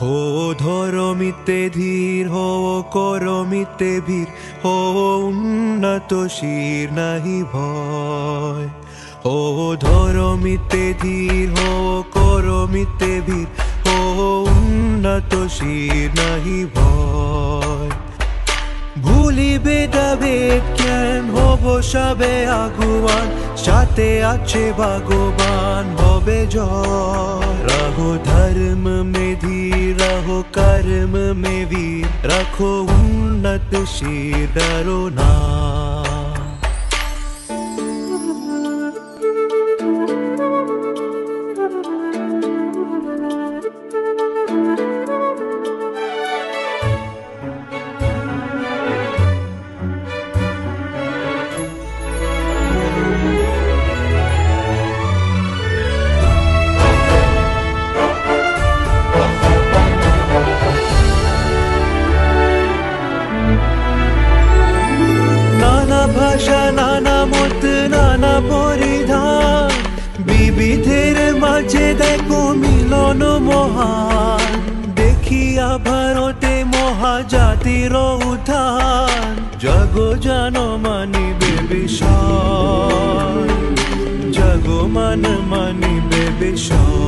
हो ধরমিতে ধীর हो করমিতে বীর हो উন্নত শির নাহি ভয় हो ধরমিতে ধীর हो করমিতে বীর हो উন্নত শির নাহি ভয় ভুলিবে যাবে জ্ঞান হব সবে আগুয়ান সাথে আছে ভগবান হবে জয় रहो धर्म में धीर रहो कर्म में वीर रखो उन्नत शीर डरो ना ভাষা নানা মত নানা পরিধান বিবিধের মাঝে দেখো মিলন মহান দেখিয়া ভারতে মহাজাতির উত্থান জগ জন মানিবে বিষয় জগ মান মানিবে বিষয়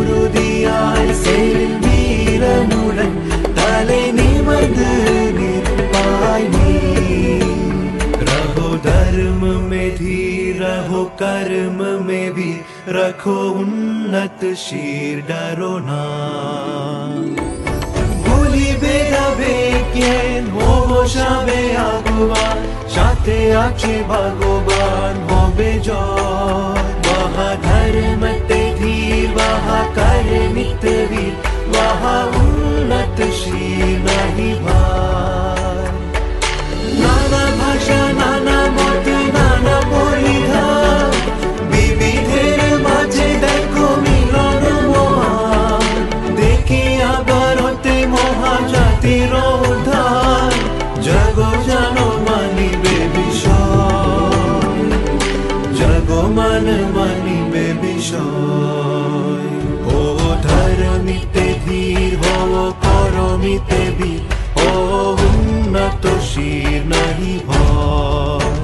உள்ளத்தினுறுதியாய் செயலில் வீரமுடன் தலை நிமிர்ந்து நிற்பாய் நீ रहो धर्म में धीर रहो कर्म में भी रखो उन्नत शीर डरो ना ভুলিবে যাবে জ্ঞান হব সবে আগুয়ান সাথে আছে ভগবান হবে জয় वहाँ धर्म ते धीर वहाँ कर्मित वीर वहाँ उन्नत शीर नहीं भार नाना भाषा नाना मत नाना परिधान विविधेर माझे देखो मिलन महान देखिया ভারতে মহাজাতির উদ্ধার জগ জন মানিবে বিষয় জগ মান মানিবে বিষয় हो ধরমিতে ধীর हो করমিতে বীর हो উন্নত শির নাহি ভয়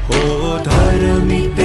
हो ধরমিতে